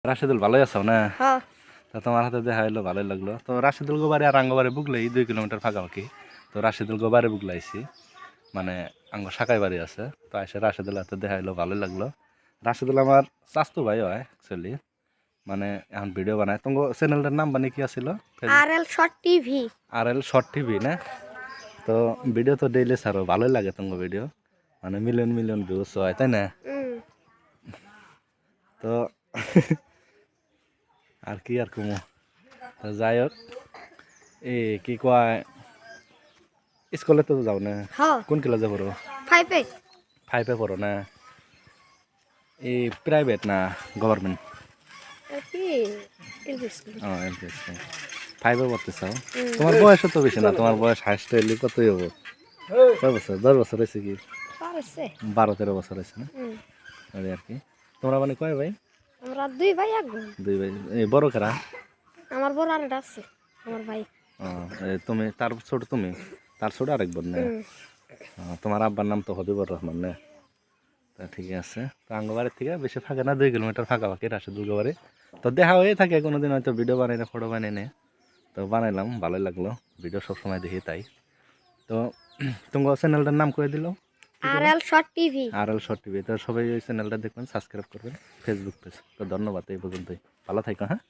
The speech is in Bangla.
রাশেদুল ভালোই আছো না? হ্যাঁ। তা তোমার হাতে দেখা হলো ভালোই লাগলো। তো রাশেদুল গোবারে আর আঙ্গবারে বুকলেই 2 কিলোমিটার ফাঁকাফাঁকি। তো রাশেদুল গোবারে বুকলাইছি, মানে আঙ্গ শাকাই বাড়ি আছে। তো এসে রাশেদুল হাতে দেখা হলো ভালোই লাগলো। রাশেদুল আমার চাচতো ভাই হয় অ্যাকচুয়ালি, মানে এখন ভিডিও বানায়। তোমার চ্যানেলটার নাম মানে কি আছিল? RL short TV. RL short TV না? তো ভিডিও তো ডেইলি ছাড়ো, ভালোই লাগে তোমার ভিডিও, মানে মিলিয়ন মিলিয়ন ভিউজ হয় তাই না? তো আর কি আর কমু, যাই হোক এ কি কয়, স্কুলে তো যাও না? হ্যাঁ। কোন ক্লাসে পড়ো? 5-এ। 5-এ পড়ো না? এই প্রাইভেট না গভর্নমেন্ট? কি এলপি স্কুল। ও এলপি স্কুল। 5-এ পড়তে চাও? তোমার বয়স তো বেশি না, তোমার বয়স হাইস্ট হইলে কতই হবো? কয় বছর? 10 বছর হয়েছে কি? 12-13 বছর হয়েছে না? ওই আর কি। তোমরা মানে কয় ভাই? আমরা 2 ভাই এক বোন। 2 ভাই। এই বড় কারা? আমার বড় আরেকটা আছে, আমার ভাই। ও, তুমি তার ছোট, তুমি তার ছোট আরেক বোন না? তোমার আব্বার নাম তো হবিবুর রহমান না? তা ঠিকই আছে। তো আঙ্গবাড়ির থেকে বেশি ফাঁকা না, 2 কিলোমিটার ফাঁকাফাঁকি রাশেদুল গোবারে। তো দেখা হয়ে থাকে কোনোদিন, হয়তো ভিডিও বানাই না, ফটো বানাই না। তো বানাইলাম, ভালোই লাগলো। ভিডিও সবসময় দেখি তাই। তো তোমার চ্যানেলটার নাম করে দিল RL short TV. RL short TV. তো সবাই ওই চ্যানেলটা দেখবেন, সাবস্ক্রাইব করবেন, ফেসবুক পেজ। তো ধন্যবাদ, এই পর্যন্তই। ভালো থাকো, হ্যাঁ।